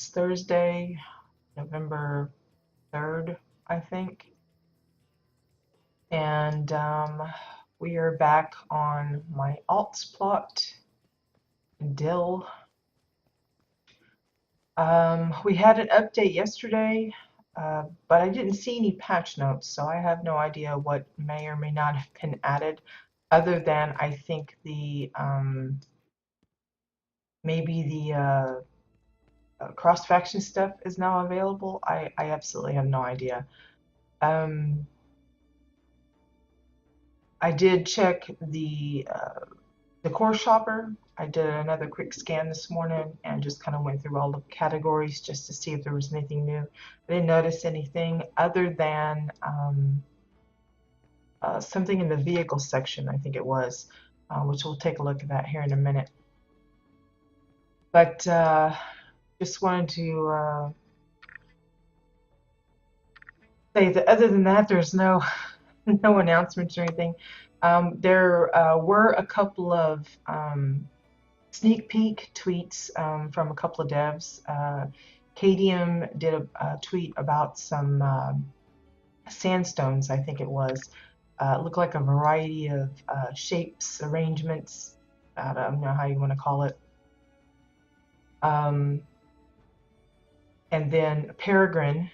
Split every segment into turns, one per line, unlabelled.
It's Thursday, November 3rd, I think. And we are back on my alts plot, dill. We had an update yesterday, but I didn't see any patch notes, so I have no idea what may or may not have been added, other than I think the maybe the cross-faction stuff is now available. I absolutely have no idea. Um, I did check the core shopper. I did another quick scan this morning and just kind of went through all the categories just to see if there was anything new. I didn't notice anything other than something in the vehicle section, I think it was, which we'll take a look at that here in a minute. But just wanted to say that other than that, there's no no announcements or anything. There were a couple of sneak peek tweets from a couple of devs. Cadium did a tweet about some sandstones, I think it was. It looked like a variety of shapes, arrangements. I don't know how you want to call it. And then Peregrine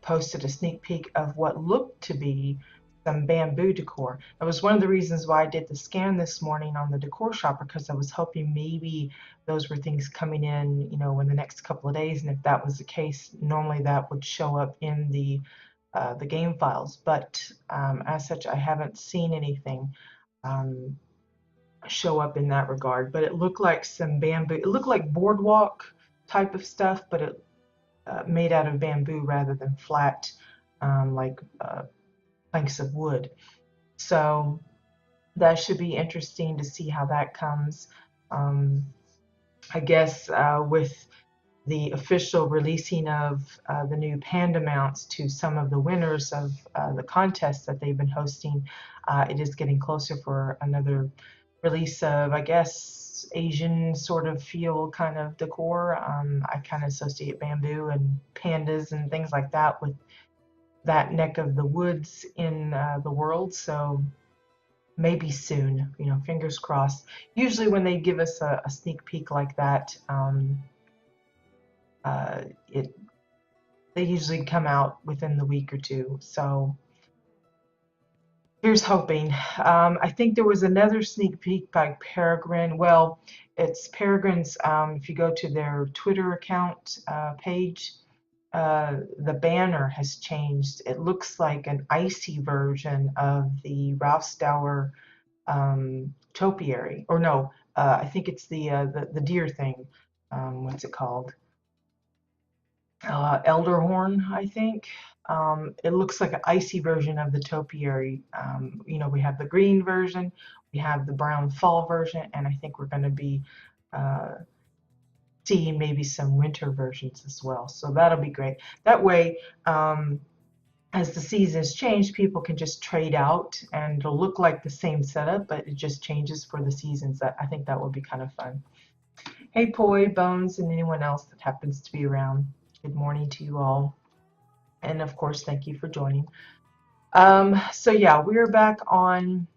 posted a sneak peek of what looked to be some bamboo decor. That was one of the reasons why I did the scan this morning on the decor shopper, because I was hoping maybe those were things coming in, you know, in the next couple of days. And if that was the case, normally that would show up in the game files. But as such, I haven't seen anything show up in that regard. But it looked like some bamboo. It looked like boardwalk type of stuff, but it made out of bamboo rather than flat, like planks of wood. So that should be interesting to see how that comes. I guess with the official releasing of the new panda mounts to some of the winners of the contests that they've been hosting, it is getting closer for another release of, I guess, Asian sort of feel kind of decor. I kind of associate bamboo and pandas and things like that with that neck of the woods in the world. So maybe soon, you know, fingers crossed. Usually when they give us a sneak peek like that, they usually come out within the week or two. So here's hoping. I think there was another sneak peek by Peregrine. Well, it's Peregrine's, if you go to their Twitter account page, the banner has changed. It looks like an icy version of the WildStar topiary. Or no, I think it's the deer thing. What's it called? Elderhorn, I think. It looks like an icy version of the topiary. You know, we have the green version, we have the brown fall version, and I think we're going to be seeing maybe some winter versions as well. So that'll be great. That way, as the seasons change, people can just trade out, and it'll look like the same setup, but it just changes for the seasons. I think that will be kind of fun. Hey, Poi, Bones, and anyone else that happens to be around. Good morning to you all. And of course, thank you for joining. So yeah, we're back on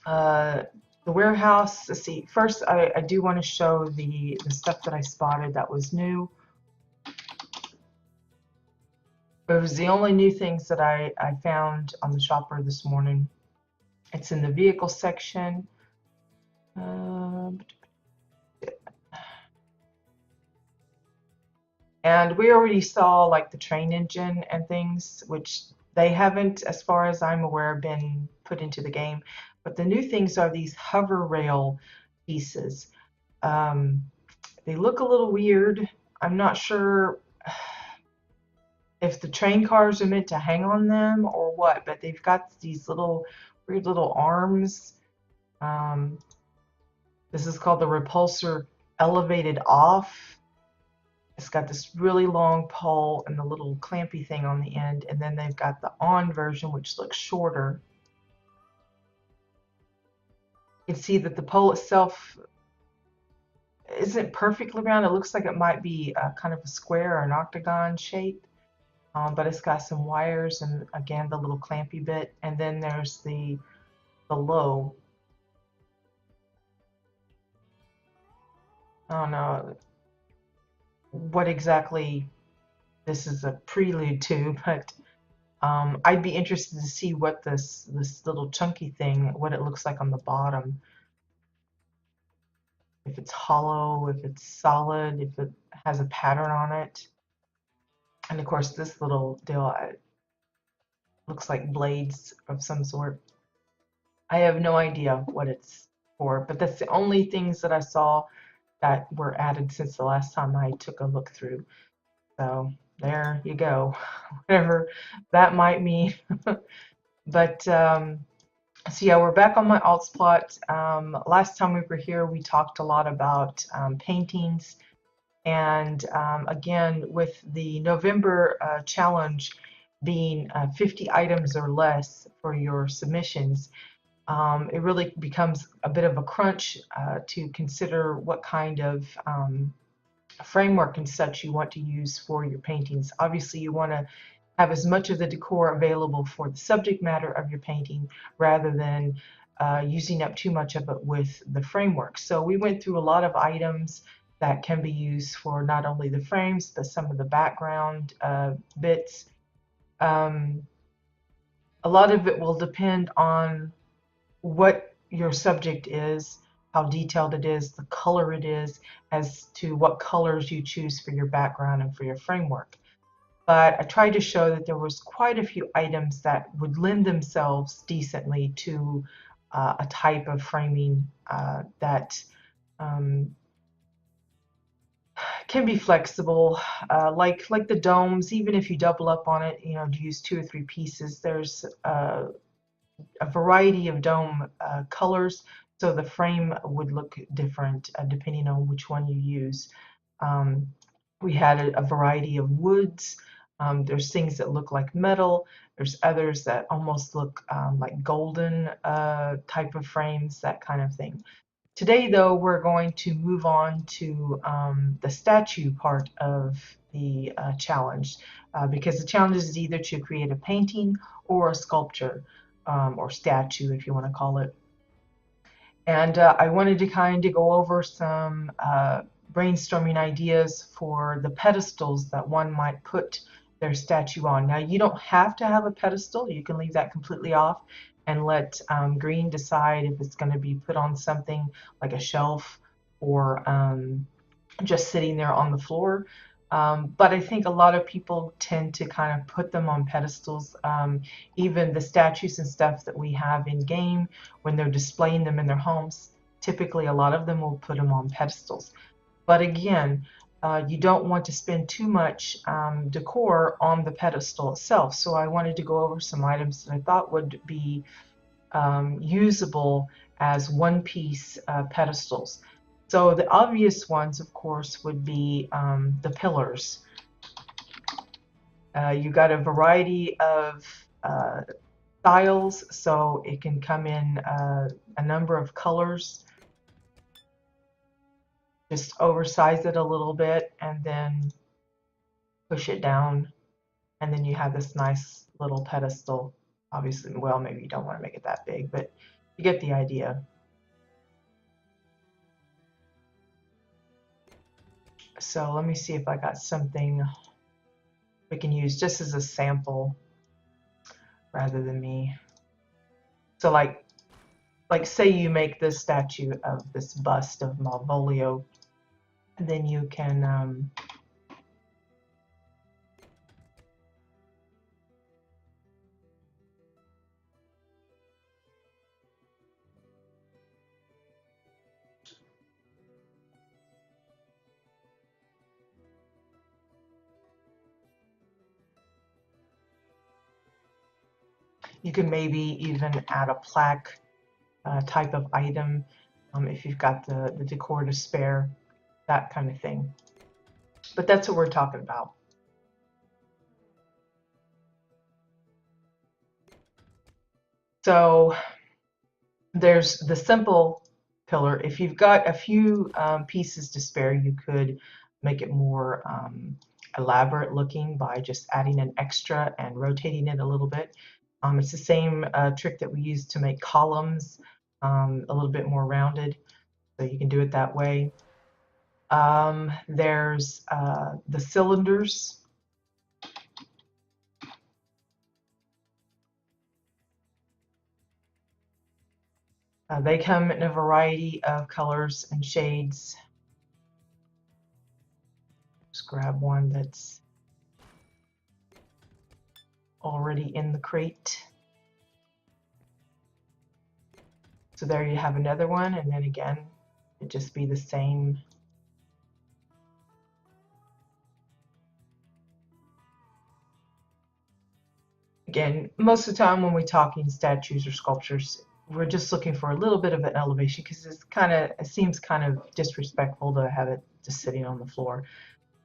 the warehouse. Let's see. First, I do want to show the stuff that I spotted that was new. It was the only new things that I found on the shopper this morning. It's in the vehicle section. And we already saw like the train engine and things, which they haven't, as far as I'm aware, been put into the game. But the new things are these hover rail pieces. They look a little weird. I'm not sure if the train cars are meant to hang on them or what, but they've got these little weird little arms. This is called the repulsor elevated off. It's got this really long pole and the little clampy thing on the end, and then they've got the on version, which looks shorter. You can see that the pole itself isn't perfectly round. It looks like it might be kind of a square or an octagon shape, but it's got some wires and again the little clampy bit. And then there's the low. I don't know what exactly this is a prelude to, but I'd be interested to see what this little chunky thing, what it looks like on the bottom. If it's hollow, if it's solid, if it has a pattern on it. And of course, this little deal looks like blades of some sort. I have no idea what it's for, but that's the only things that I saw that were added since the last time I took a look through. So there you go, whatever that might mean. But so yeah, we're back on my alts plot. Last time we were here, we talked a lot about paintings. And again, with the November challenge being 50 items or less for your submissions, it really becomes a bit of a crunch to consider what kind of framework and such you want to use for your paintings. Obviously, you want to have as much of the decor available for the subject matter of your painting rather than using up too much of it with the framework. So we went through a lot of items that can be used for not only the frames but some of the background bits. A lot of it will depend on what your subject is, how detailed it is, the color it is, as to what colors you choose for your background and for your framework. But I tried to show that there was quite a few items that would lend themselves decently to a type of framing that can be flexible, like the domes. Even if you double up on it, you know, to use 2 or 3 pieces, there's a variety of dome colors, so the frame would look different depending on which one you use. We had a variety of woods. There's things that look like metal. There's others that almost look like golden type of frames, that kind of thing. Today, though, we're going to move on to the statue part of the challenge, because the challenge is either to create a painting or a sculpture, or statue, if you want to call it. And I wanted to kind of go over some brainstorming ideas for the pedestals that one might put their statue on. Now, you don't have to have a pedestal. You can leave that completely off and let Green decide if it's going to be put on something like a shelf or just sitting there on the floor. But I think a lot of people tend to kind of put them on pedestals. Even the statues and stuff that we have in game, when they're displaying them in their homes, typically a lot of them will put them on pedestals. But again, you don't want to spend too much decor on the pedestal itself. So I wanted to go over some items that I thought would be usable as one-piece pedestals. So the obvious ones, of course, would be the pillars. You got a variety of styles, so it can come in a number of colors. Just oversize it a little bit and then push it down, and then you have this nice little pedestal. Obviously, well, maybe you don't want to make it that big, but you get the idea. So let me see if I got something we can use just as a sample rather than me. So like say you make this statue of this bust of Malvolio, and then you can you can maybe even add a plaque type of item if you've got the decor to spare, that kind of thing. But that's what we're talking about. So there's the simple pillar. If you've got a few pieces to spare, you could make it more elaborate looking by just adding an extra and rotating it a little bit. It's the same trick that we use to make columns a little bit more rounded, so you can do it that way. There's the cylinders. They come in a variety of colors and shades. Just grab one that's already in the crate. So there you have another one, and then again, it'd just be the same. Again, most of the time when we're talking statues or sculptures, we're just looking for a little bit of an elevation because it seems kind of disrespectful to have it just sitting on the floor.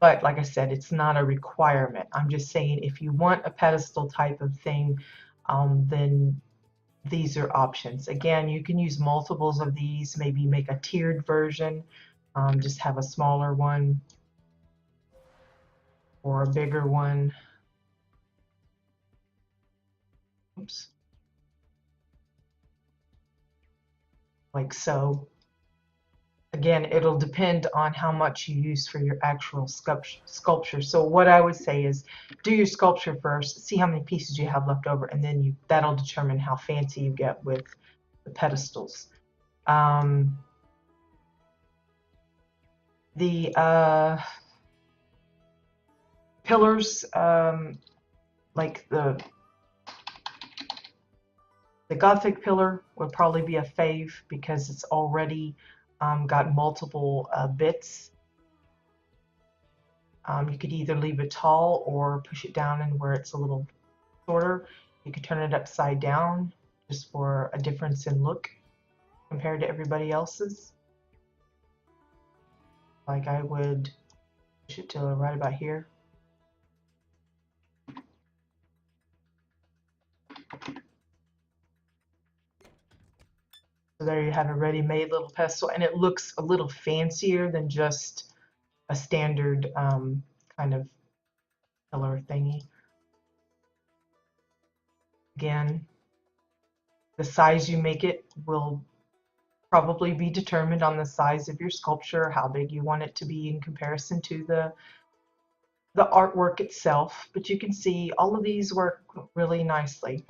But like I said, it's not a requirement. I'm just saying if you want a pedestal type of thing, then these are options. Again, you can use multiples of these, maybe make a tiered version, just have a smaller one or a bigger one. Oops. Like so. Again, it'll depend on how much you use for your actual sculpture. So what I would say is do your sculpture first, see how many pieces you have left over, and then that'll determine how fancy you get with the pedestals. The pillars, like the Gothic pillar would probably be a fave because it's already got multiple bits. You could either leave it tall or push it down and where it's a little shorter. You could turn it upside down just for a difference in look compared to everybody else's. Like I would push it to right about here. So there you have a ready-made little pedestal, and it looks a little fancier than just a standard kind of pillar thingy. Again, the size you make it will probably be determined on the size of your sculpture, how big you want it to be in comparison to the artwork itself. But you can see all of these work really nicely.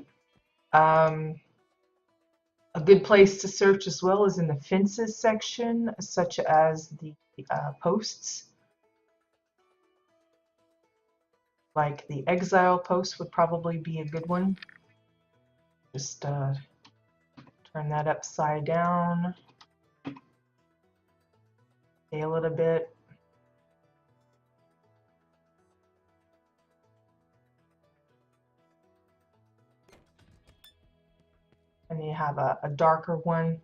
A good place to search as well is in the fences section, such as the posts. Like the exile post would probably be a good one. Just turn that upside down, scale it a bit. And you have a darker one.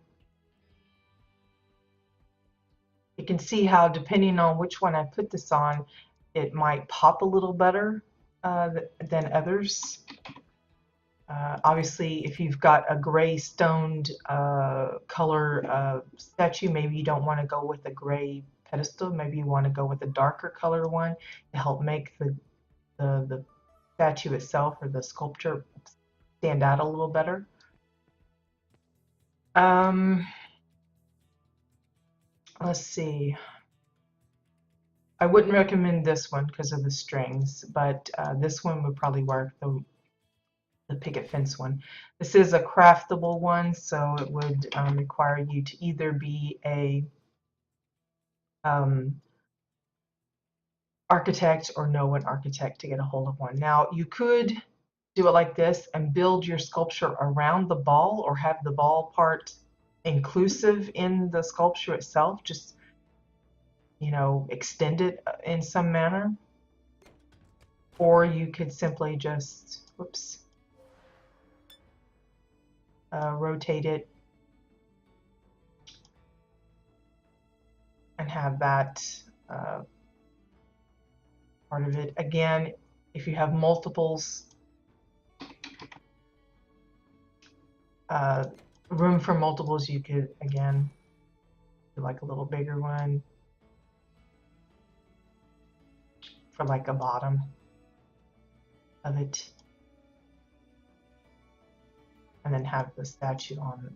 You can see how depending on which one I put this on, it might pop a little better than others. Obviously, if you've got a gray stoned color statue, maybe you don't want to go with a gray pedestal. Maybe you want to go with a darker color one to help make the statue itself or the sculpture stand out a little better. Let's see. I wouldn't recommend this one because of the strings, but this one would probably work, the picket fence one. This is a craftable one, so it would require you to either be a architect or know an architect to get a hold of one. Now, you could do it like this and build your sculpture around the ball or have the ball part inclusive in the sculpture itself, just, you know, extend it in some manner. Or you could simply just, whoops, rotate it and have that part of it. Again, if you have multiples, room for multiples, you could, again, like a little bigger one for like a bottom of it, and then have the statue on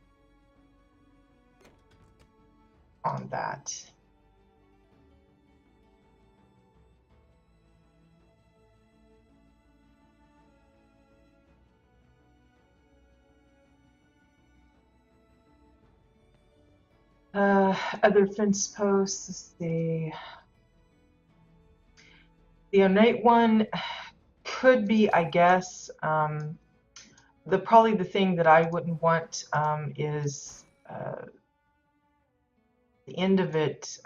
that. Other fence posts, let's see. The ornate one could be, I guess, probably the thing that I wouldn't want is the end of it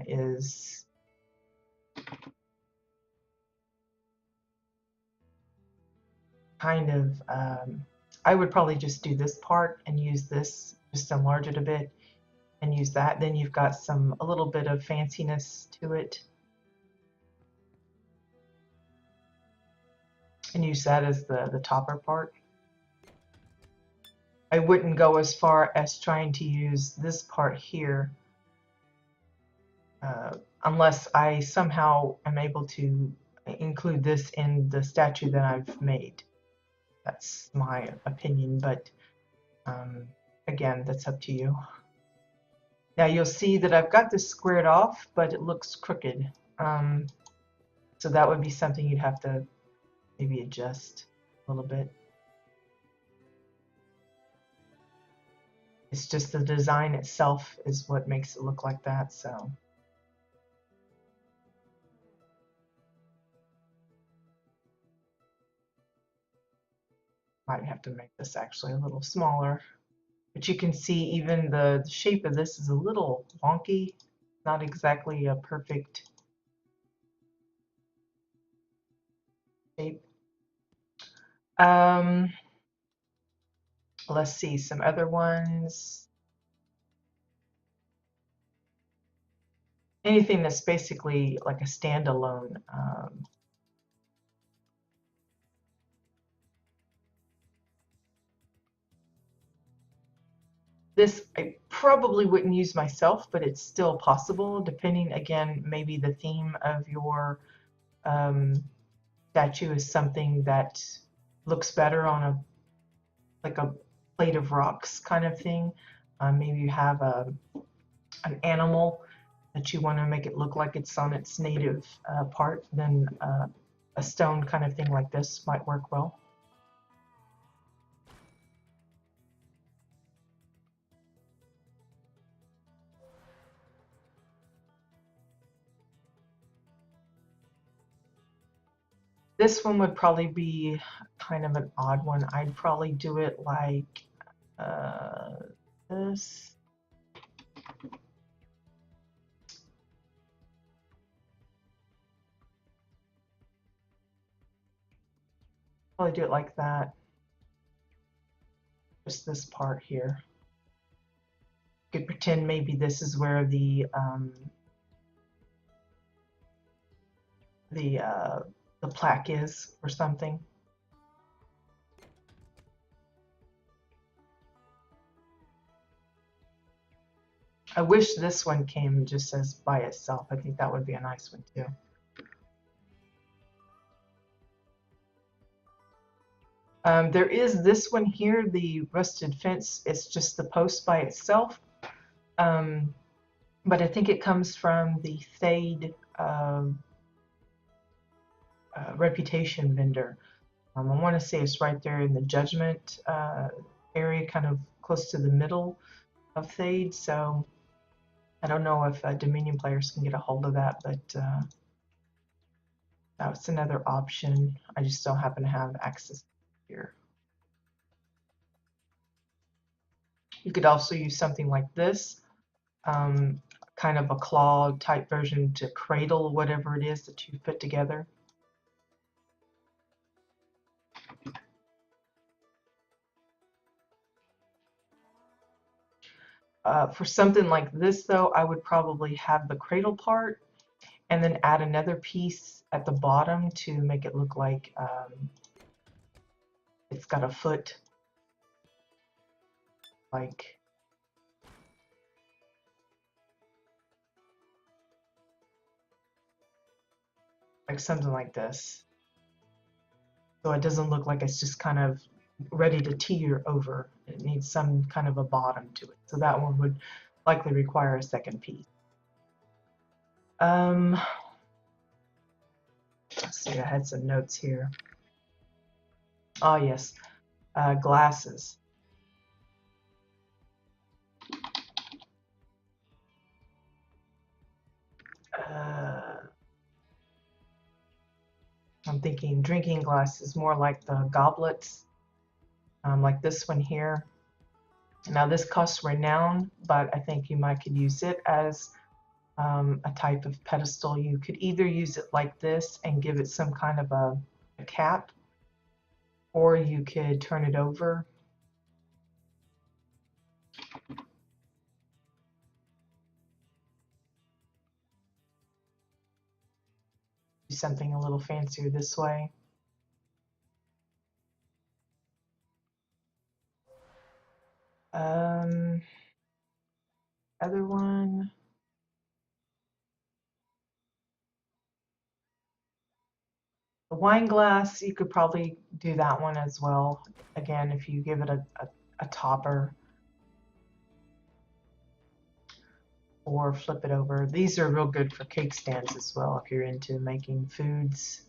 is kind of, I would probably just do this part and use this, just enlarge it a bit and use that. Then you've got a little bit of fanciness to it. And use that as the topper part. I wouldn't go as far as trying to use this part here unless I somehow am able to include this in the statue that I've made. That's my opinion, but again, that's up to you. Now you'll see that I've got this squared off, but it looks crooked. So that would be something you'd have to maybe adjust a little bit. It's just the design itself is what makes it look like that, so. Might have to make this actually a little smaller. But you can see even the shape of this is a little wonky, not exactly a perfect shape. Let's see some other ones. Anything that's basically like a standalone. This I probably wouldn't use myself, but it's still possible, depending, again, maybe the theme of your statue is something that looks better on like a plate of rocks kind of thing. Maybe you have an animal that you want to make it look like it's on its native part, then a stone kind of thing like this might work well. This one would probably be kind of an odd one. I'd probably do it like this. Probably do it like that. Just this part here. You could pretend maybe this is where the plaque is or something. I wish this one came just as by itself. I think that would be a nice one too. There is this one here, the rusted fence. It's just the post by itself. But I think it comes from the Thade reputation vendor. I want to say it's right there in the Judgment area, kind of close to the middle of Thade. So I don't know if Dominion players can get a hold of that, but that's another option. I just don't happen to have access here. You could also use something like this, kind of a claw type version to cradle whatever it is that you've put together. For something like this, though, I would probably have the cradle part and then add another piece at the bottom to make it look like it's got a foot, like like something like this. So it doesn't look like it's just kind of ready to teeter over. It needs some kind of a bottom to it. So that one would likely require a second piece. Let's see, I had some notes here. Oh yes, glasses. I'm thinking drinking glasses, more like the goblets, like this one here. Now this costs renown, but I think you might could use it as a type of pedestal. You could either use it like this and give it some kind of a cap, or you could turn it over. Do something a little fancier this way. Other one. The wine glass, you could probably do that one as well. Again, if you give it a topper or flip it over. These are real good for cake stands as well if you're into making foods.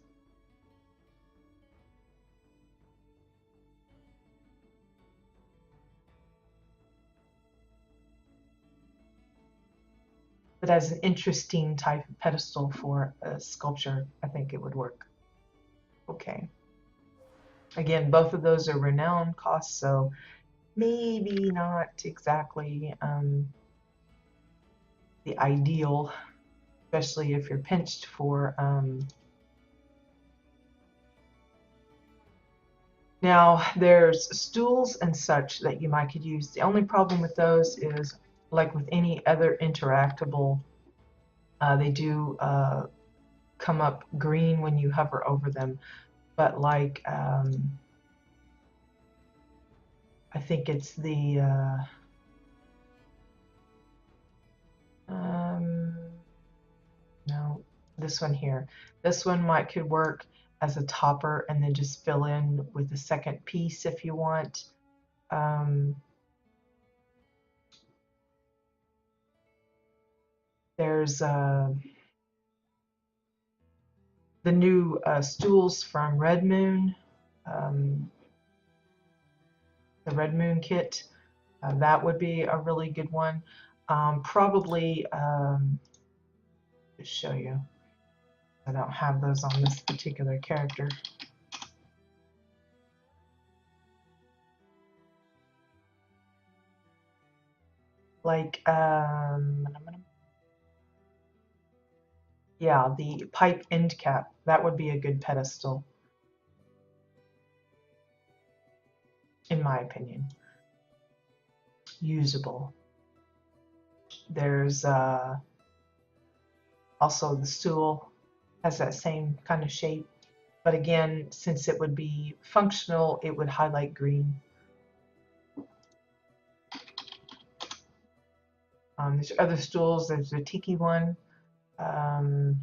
But as an interesting type of pedestal for a sculpture, I think it would work. Okay. Again, both of those are renowned costs, so maybe not exactly the ideal, especially if you're pinched for. Now, there's stools and such that you might could use. The only problem with those is, like with any other interactable, they do come up green when you hover over them. But like, I think it's the, no, this one here. This one could work as a topper and then just fill in with a second piece if you want. There's the new stools from Red Moon, the Red Moon kit. That would be a really good one. Probably, just show you. I don't have those on this particular character. Like, yeah, the pipe end cap. That would be a good pedestal, in my opinion. Usable. There's also the stool has that same kind of shape, but again, since it would be functional, it would highlight green. There's other stools. There's a tiki one, Chua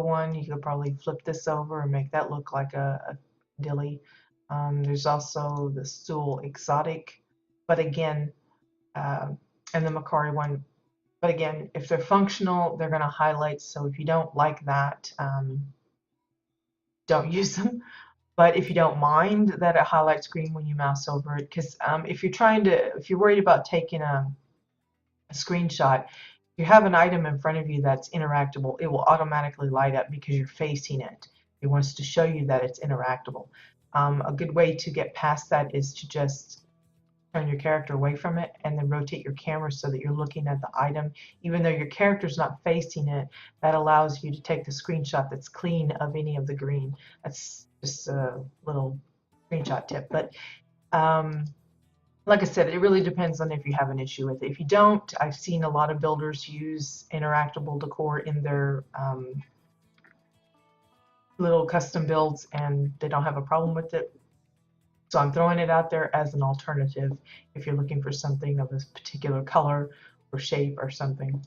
one. You could probably flip this over and make that look like a dilly. There's also the stool exotic, but again, and the Macari one. But again, if they're functional, they're going to highlight. So if you don't like that, don't use them. But if you don't mind that it highlights green when you mouse over it, because if you're worried about taking a screenshot, if you have an item in front of you that's interactable, it will automatically light up because you're facing it. It wants to show you that it's interactable. A good way to get past that is to just turn your character away from it and then rotate your camera so that you're looking at the item. Even though your character's not facing it, that allows you to take the screenshot that's clean of any of the green. That's just a little screenshot tip. But like I said, it really depends on if you have an issue with it. If you don't, I've seen a lot of builders use interactable decor in their little custom builds and they don't have a problem with it. So I'm throwing it out there as an alternative if you're looking for something of a particular color or shape or something.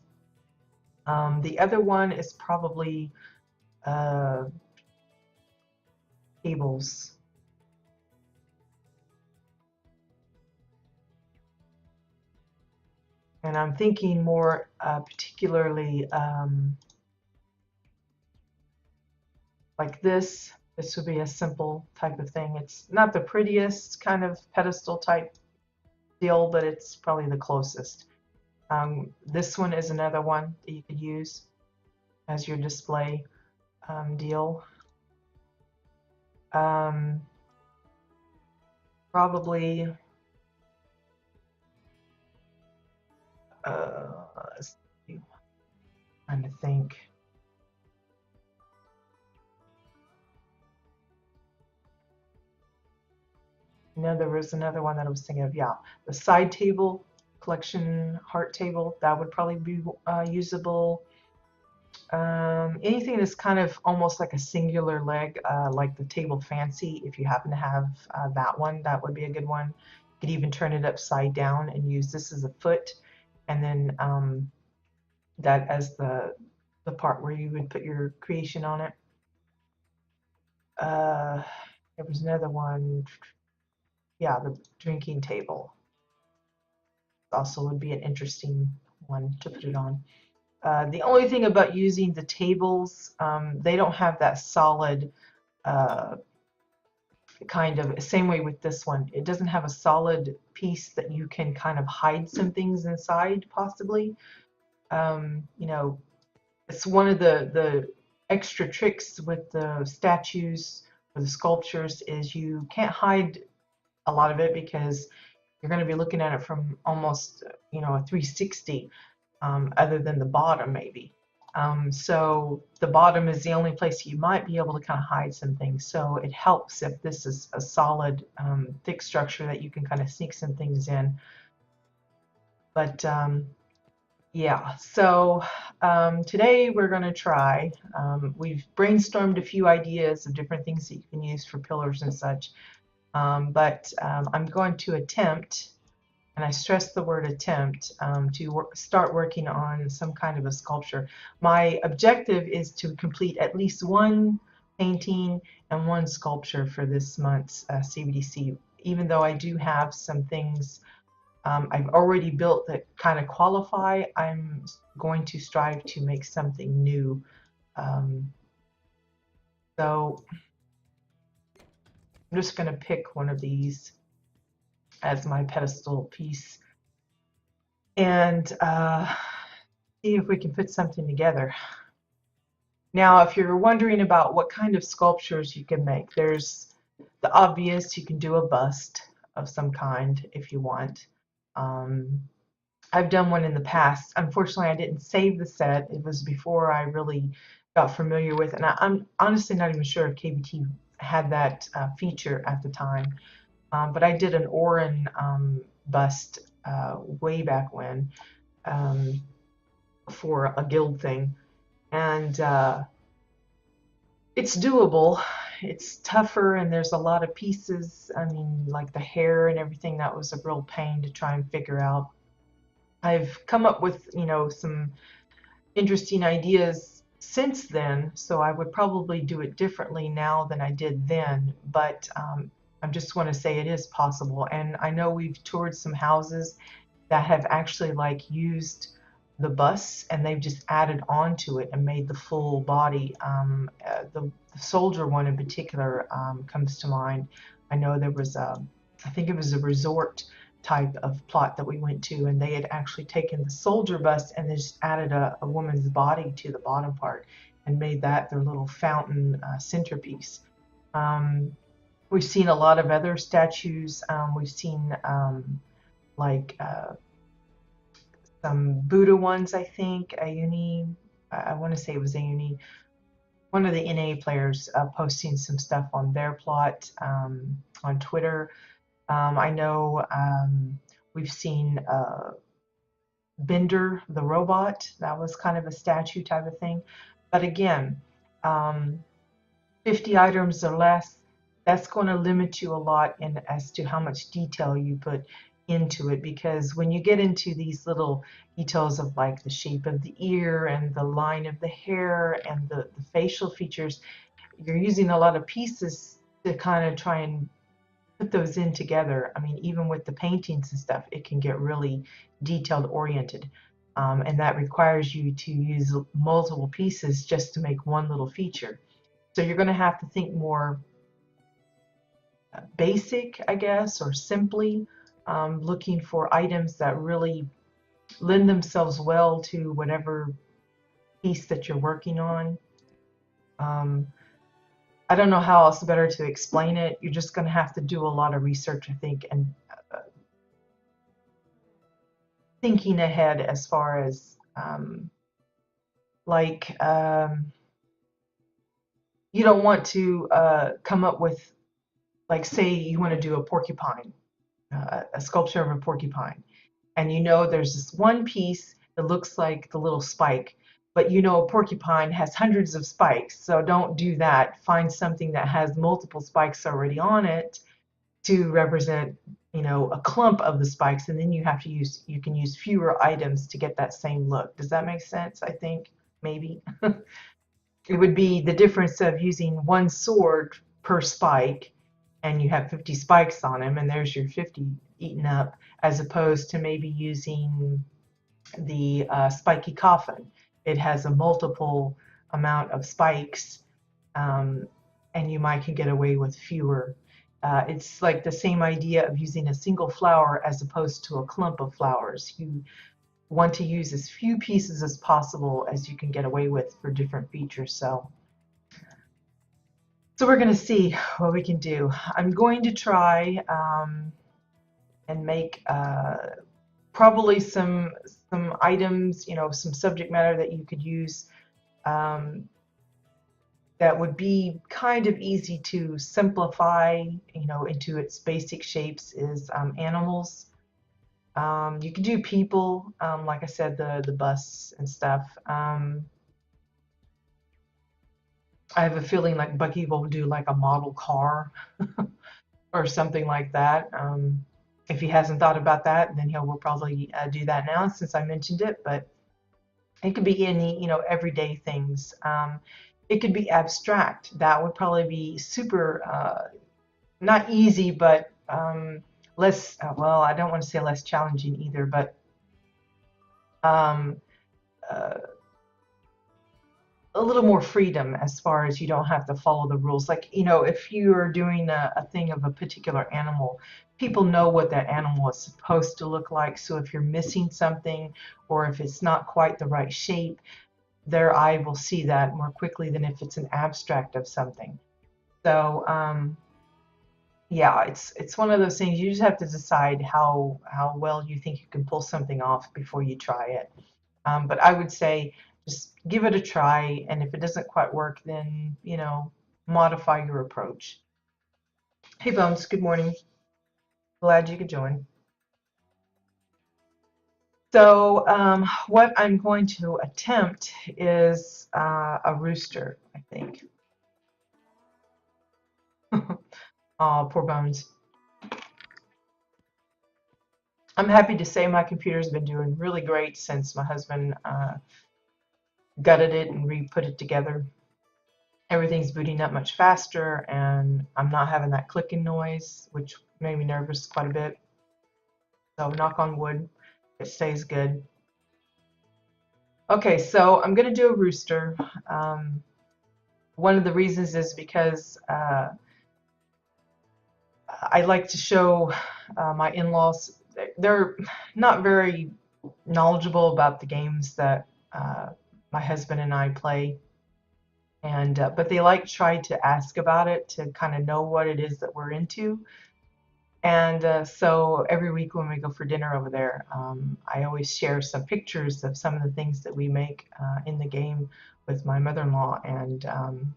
The other one is probably tables. And I'm thinking more particularly like this. This would be a simple type of thing. It's not the prettiest kind of pedestal type deal, but it's probably the closest. This one is another one that you could use as your display deal. Probably let's see, trying to think. No, there was another one that I was thinking of. Yeah, the side table, collection heart table, that would probably be usable. Anything that's kind of almost like a singular leg, like the table fancy, if you happen to have that one, that would be a good one. You could even turn it upside down and use this as a foot, and then that as the part where you would put your creation on it. There was another one. Yeah, the drinking table also would be an interesting one to put it on. The only thing about using the tables, they don't have that solid kind of, same way with this one. It doesn't have a solid piece that you can kind of hide some things inside, possibly. You know, it's one of the extra tricks with the statues or the sculptures is you can't hide a lot of it because you're going to be looking at it from almost, you know, a 360, other than the bottom maybe. So the bottom is the only place you might be able to kind of hide some things. So it helps if this is a solid, thick structure that you can kind of sneak some things in. But yeah, so today we're going to try, we've brainstormed a few ideas of different things that you can use for pillars and such. But I'm going to attempt, and I stress the word attempt, to start working on some kind of a sculpture. My objective is to complete at least one painting and one sculpture for this month's CBDC. Even though I do have some things I've already built that kind of qualify, I'm going to strive to make something new. So I'm just going to pick one of these as my pedestal piece and see if we can put something together. Now, if you're wondering about what kind of sculptures you can make, there's the obvious. You can do a bust of some kind if you want. I've done one in the past. Unfortunately, I didn't save the set. It was before I really got familiar with it. And I'm honestly not even sure if KBT had that feature at the time. But I did an Orin bust way back when for a guild thing. And it's doable. It's tougher and there's a lot of pieces. I mean, like the hair and everything, that was a real pain to try and figure out. I've come up with, you know, some interesting ideas since then, so I would probably do it differently now than I did then, but I just want to say it is possible. And I know we've toured some houses that have actually like used the busts and they've just added on to it and made the full body. The soldier one in particular comes to mind. I know there was I think it was a resort type of plot that we went to, and they had actually taken the soldier bust and they just added a woman's body to the bottom part and made that their little fountain centerpiece. We've seen a lot of other statues. We've seen like some Buddha ones, I think. Ayuni, I want to say it was Ayuni, one of the NA players posting some stuff on their plot on Twitter. I know we've seen Bender the robot. That was kind of a statue type of thing. But again, 50 items or less, that's going to limit you a lot in as to how much detail you put. into it, because when you get into these little details of like the shape of the ear and the line of the hair and the facial features, you're using a lot of pieces to kind of try and put those in together. I mean, even with the paintings and stuff, it can get really detailed oriented. And that requires you to use multiple pieces just to make one little feature. So you're going to have to think more basic, I guess, or simply, looking for items that really lend themselves well to whatever piece that you're working on. Um, I don't know how else better to explain it. You're just going to have to do a lot of research, I think, and thinking ahead as far as like you don't want to come up with, like, say you want to do a porcupine, a sculpture of a porcupine, and you know there's this one piece that looks like the little spike, but you know a porcupine has hundreds of spikes, so don't do that. Find something that has multiple spikes already on it to represent, you know, a clump of the spikes, and then you can use fewer items to get that same look. Does that make sense? I think maybe. It would be the difference of using one sword per spike, and you have 50 spikes on them, and there's your 50 eaten up, as opposed to maybe using the spiky coffin. It has a multiple amount of spikes, um, and you might can get away with fewer. It's like the same idea of using a single flower as opposed to a clump of flowers. You want to use as few pieces as possible as you can get away with for different features. So we're going to see what we can do. I'm going to try and make probably some items, you know, some subject matter that you could use, um, that would be kind of easy to simplify, you know, into its basic shapes, is animals. You can do people, like I said, the busts and stuff. I have a feeling like Bucky will do like a model car or something like that. If he hasn't thought about that, then he'll will probably do that now since I mentioned it. But it could be any, you know, everyday things. It could be abstract. That would probably be super, not easy, but less, well, I don't want to say less challenging either, but um, uh, a little more freedom, as far as you don't have to follow the rules. Like, you know, if you're doing a thing of a particular animal, people know what that animal is supposed to look like. So if you're missing something, or if it's not quite the right shape, their eye will see that more quickly than if it's an abstract of something. So yeah, it's one of those things. You just have to decide how well you think you can pull something off before you try it. But I would say just give it a try, and if it doesn't quite work, then, you know, modify your approach. Hey Bones, good morning. Glad you could join. So what I'm going to attempt is a rooster, I think. Oh, poor Bones. I'm happy to say my computer's been doing really great since my husband gutted it and re-put it together. Everything's booting up much faster, and I'm not having that clicking noise, which made me nervous quite a bit. So knock on wood, it stays good. Okay, so I'm gonna do a rooster. One of the reasons is because I like to show my in-laws. They're not very knowledgeable about the games that my husband and I play, and but they like try to ask about it to kind of know what it is that we're into. And so every week when we go for dinner over there, I always share some pictures of some of the things that we make in the game with my mother-in-law. And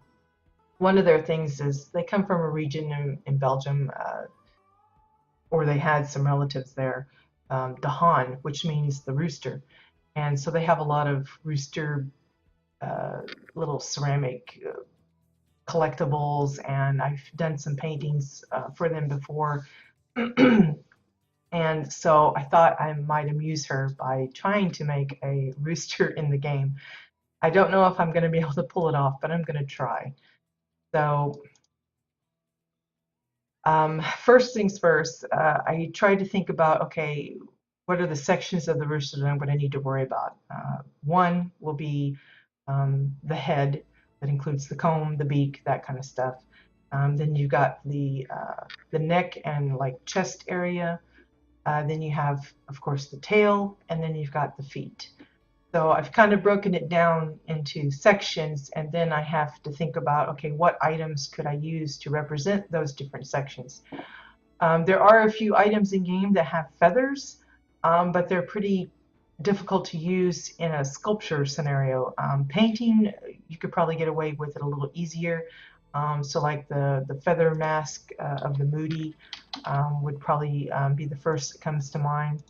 one of their things is they come from a region in Belgium, or they had some relatives there, the haan, which means the rooster. And so they have a lot of rooster little ceramic collectibles, and I've done some paintings for them before. And so I thought I might amuse her by trying to make a rooster in the game. I don't know if I'm going to be able to pull it off, but I'm going to try. So first things first, I tried to think about, okay, what are the sections of the rooster that I'm going to need to worry about? One will be the head, that includes the comb, the beak, that kind of stuff. Then you've got the neck and like chest area. Then you have, of course, the tail, and then you've got the feet. So I've kind of broken it down into sections, and then I have to think about, okay, what items could I use to represent those different sections? There are a few items in game that have feathers, but they're pretty difficult to use in a sculpture scenario. Painting, you could probably get away with it a little easier. So like the feather mask of the Moody would probably be the first that comes to mind.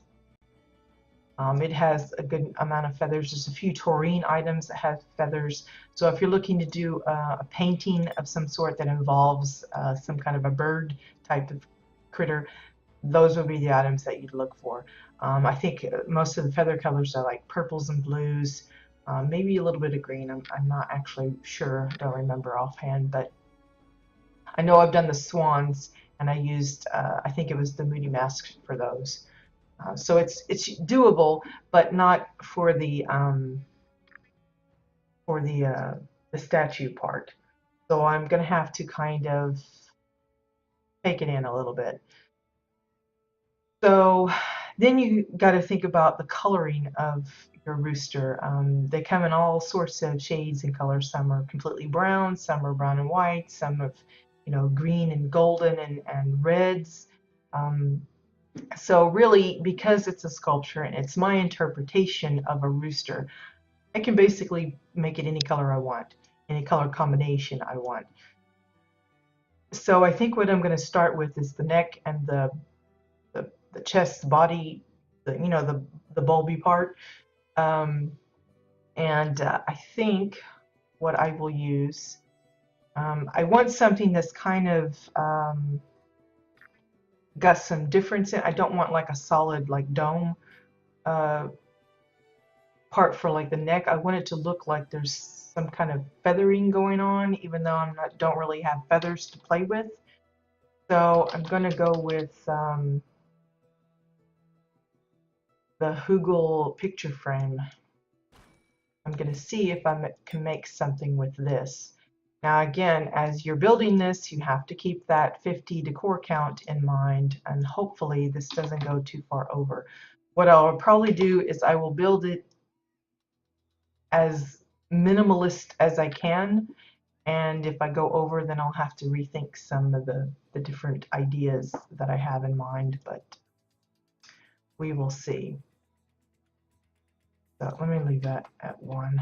It has a good amount of feathers. There's a few taurine items that have feathers. So if you're looking to do a painting of some sort that involves some kind of a bird type of critter, those would be the items that you'd look for. I think most of the feather colors are like purples and blues, maybe a little bit of green. I'm not actually sure. I don't remember offhand, but I know I've done the swans, and I used, I think it was the Moody Mask for those. So it's doable, but not for the statue part. So I'm going to have to kind of take it in a little bit. So then you got to think about the coloring of your rooster. They come in all sorts of shades and colors. Some are completely brown, some are brown and white, some of green and golden and reds. So really, because it's a sculpture and it's my interpretation of a rooster, I can basically make it any color I want, any color combination I want. So I think what I'm going to start with is the neck and the chest, body, the bulby part. Um, and I think what I will use, I want something that's kind of got some difference in. I don't want like a solid like dome uh, part for like the neck. I want it to look like there's some kind of feathering going on, even though don't really have feathers to play with. So I'm going to go with the Hugel picture frame. I'm going to see if I can make something with this. Now again, as you're building this, you have to keep that 50 decor count in mind, and hopefully this doesn't go too far over. What I'll probably do is I will build it as minimalist as I can, and if I go over, then I'll have to rethink some of the different ideas that I have in mind, but we will see. So let me leave that at 1.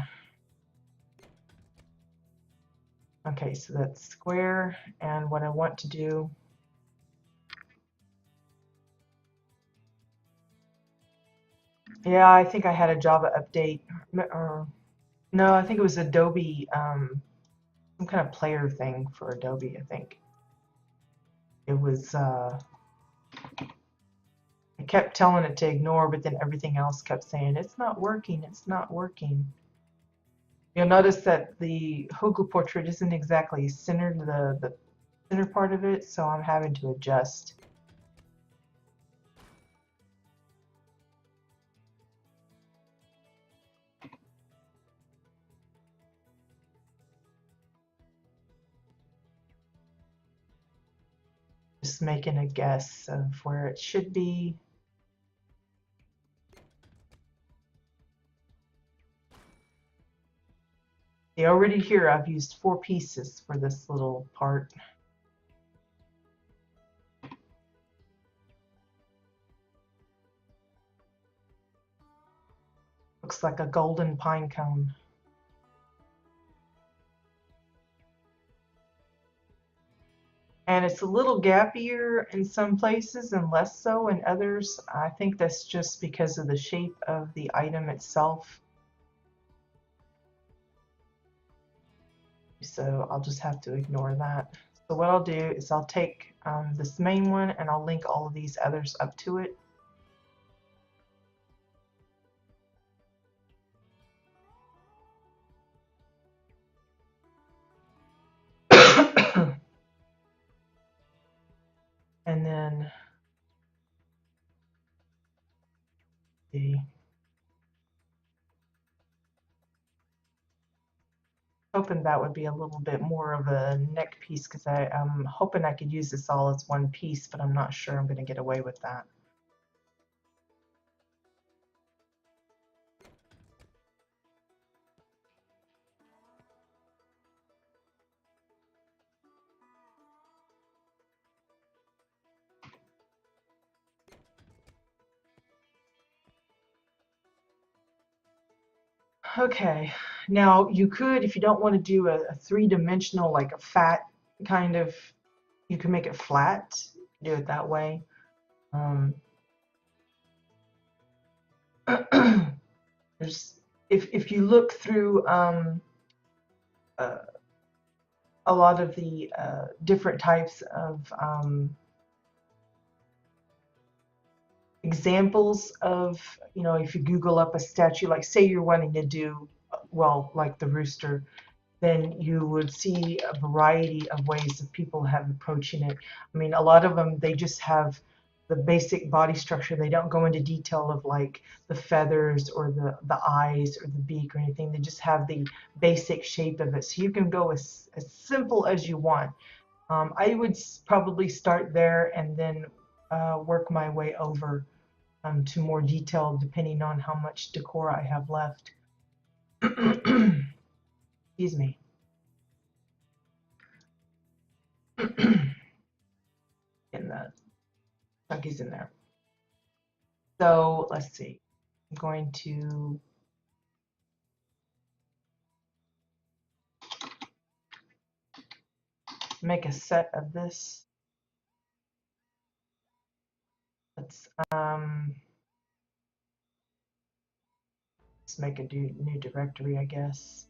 Okay, so that's square, and what I want to do, yeah, I think I had a Java update, or no, I think it was Adobe, some kind of player thing for Adobe, I think. It was, I kept telling it to ignore, but then everything else kept saying, it's not working, it's not working. You'll notice that the Hugel portrait isn't exactly centered, the center part of it, so I'm having to adjust. Just making a guess of where it should be. See, already here I've used 4 pieces for this little part. Looks like a golden pine cone. And it's a little gappier in some places and less so in others. I think that's just because of the shape of the item itself. So I'll just have to ignore that. So what I'll do is I'll take this main one and I'll link all of these others up to it. And then the hoping that would be a little bit more of a neck piece because I'm hoping I could use this all as one piece, but I'm not sure I'm going to get away with that. Okay, now you could, if you don't want to do a three-dimensional, like a fat kind of, you can make it flat, do it that way. There's, if you look through uh, a lot of the different types of examples of, you know, if you Google up a statue, like say you're wanting to do, well, like the rooster, then you would see a variety of ways that people have approaching it. I mean, a lot of them, they just have the basic body structure. They don't go into detail of like the feathers or the eyes or the beak or anything. They just have the basic shape of it. So you can go as simple as you want. I would probably start there and then work my way over to more detail depending on how much decor I have left. Excuse me. In the chunkies in there. So let's see. I'm going to make a set of this. Let's make a new directory, I guess.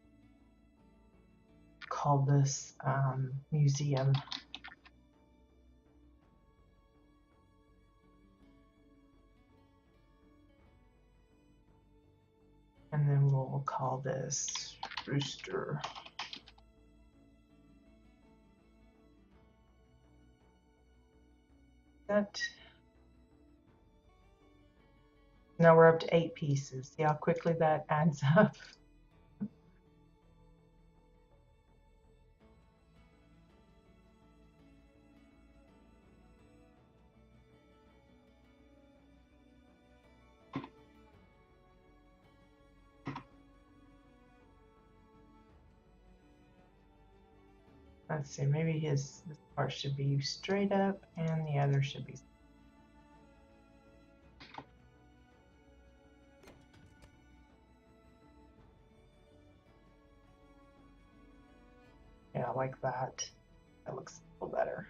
Call this museum. And then we'll call this rooster. That. Now we're up to 8 pieces. See how quickly that adds up? Let's see, maybe this part should be straight up and the other should be. Yeah, like that. That looks a little better.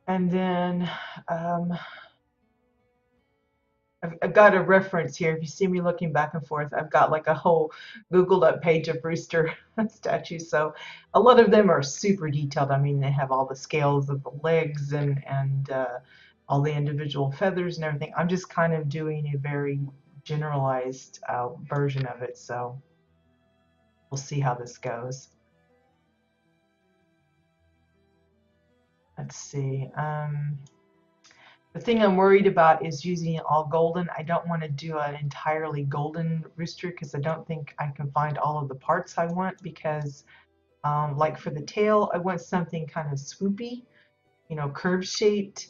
And then I've got a reference here. If you see me looking back and forth, I've got like a whole Googled up page of rooster statues. So a lot of them are super detailed. I mean, they have all the scales of the legs and all the individual feathers and everything. I'm just kind of doing a very generalized version of it. So we'll see how this goes. Let's see. The thing I'm worried about is using it all golden. I don't want to do an entirely golden rooster because I don't think I can find all of the parts I want because like for the tail, I want something kind of swoopy, you know, curve shaped.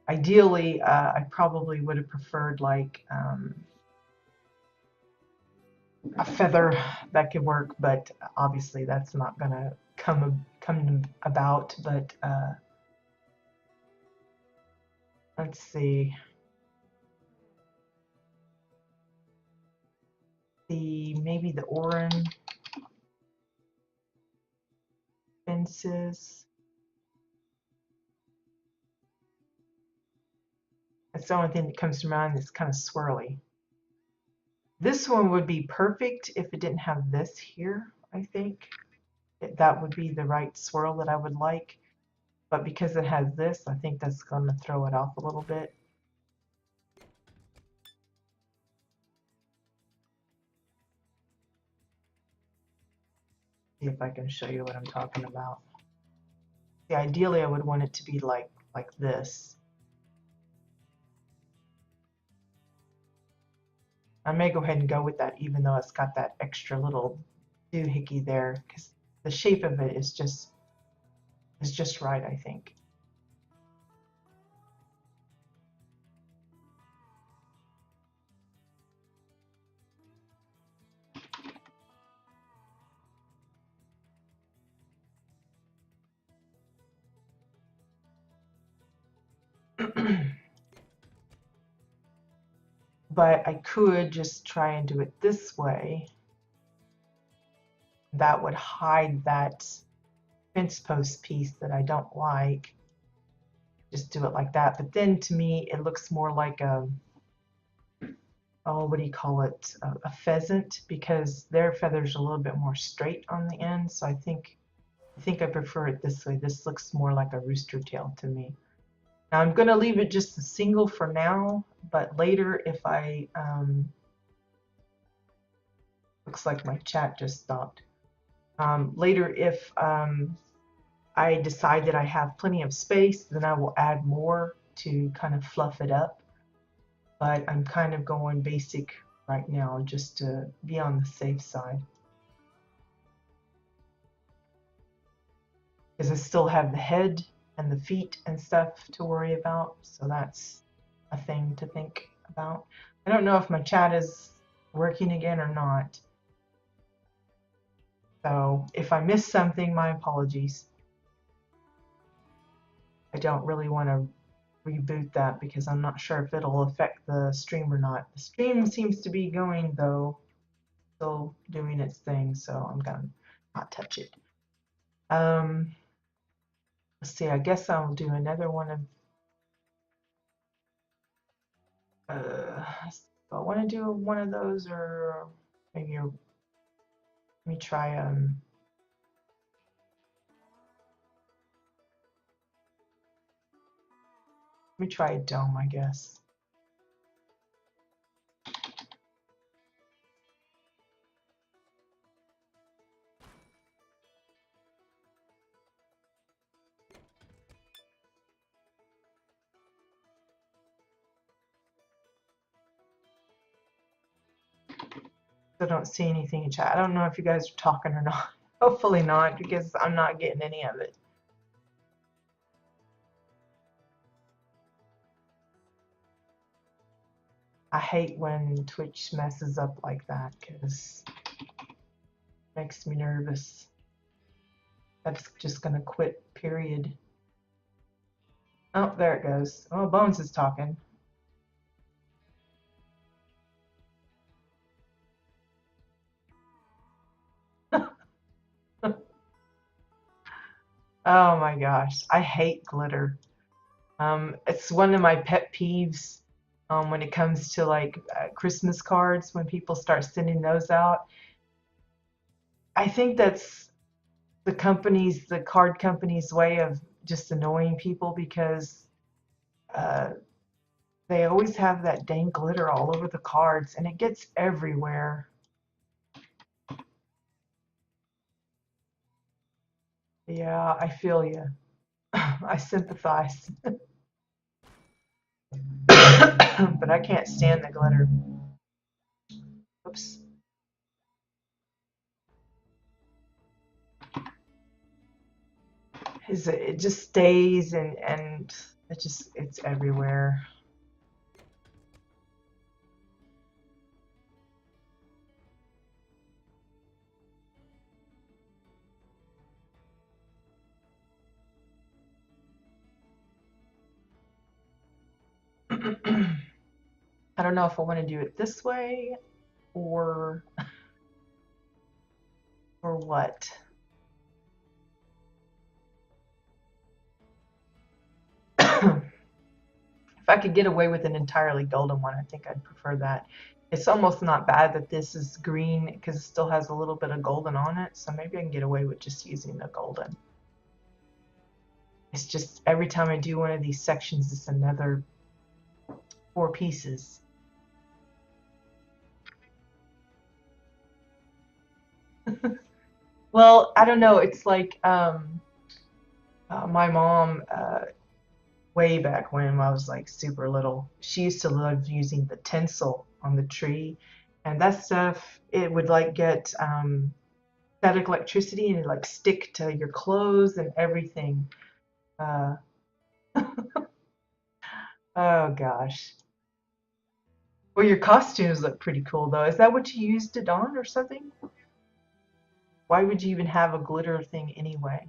Ideally, I probably would have preferred like a feather that could work, but obviously that's not gonna come about. But let's see. Maybe the orange fences. That's the only thing that comes to mind that's kind of swirly. This one would be perfect if it didn't have this here, I think. That would be the right swirl that I would like. But because it has this, I think that's going to throw it off a little bit. see if I can show you what I'm talking about. See, ideally I would want it to be like this. I may go ahead and go with that, even though it's got that extra little doohickey there, because the shape of it is just right, I think. But I could just try and do it this way. That would hide that fence post piece that I don't like. Just do it like that. But then to me, it looks more like a, oh, what do you call it? A pheasant, because their feathers are a little bit more straight on the end. So I think I prefer it this way. This looks more like a rooster tail to me. Now I'm going to leave it just a single for now, but later if I, looks like my chat just stopped. Later if I decide that I have plenty of space, then I will add more to kind of fluff it up. But I'm kind of going basic right now just to be on the safe side. Because I still have the head and the feet and stuff to worry about, so that's a thing to think about. I don't know if my chat is working again or not. So if I missed something, my apologies. I don't really want to reboot that because I'm not sure if it'll affect the stream or not. The stream seems to be going though, still doing its thing, so I'm gonna not touch it. Let's see, I guess I'll do another one of I want to do one of those, or maybe let me try a dome, I guess. I don't see anything in chat. I don't know if you guys are talking or not. Hopefully not, because I'm not getting any of it. I hate when Twitch messes up like that because it makes me nervous. That's just gonna quit, period. Oh, there it goes. Oh, Bones is talking. Oh my gosh, I hate glitter. It's one of my pet peeves when it comes to like Christmas cards, when people start sending those out. I think that's the card company's way of just annoying people because they always have that dang glitter all over the cards and it gets everywhere. Yeah, I feel you. I sympathize. But I can't stand the glitter. Oops. It just stays and it's everywhere. I don't know if I want to do it this way or what. If I could get away with an entirely golden one, I think I'd prefer that. It's almost not bad that this is green because it still has a little bit of golden on it, so maybe I can get away with just using the golden. It's just every time I do one of these sections, it's another 4 pieces. Well, I don't know. It's like my mom, way back when I was like super little, she used to love using the tinsel on the tree, and that stuff it would like get static electricity and it like stick to your clothes and everything. Uh, oh gosh. Well, your costumes look pretty cool though. Is that what you used it on or something? Why would you even have a glitter thing anyway?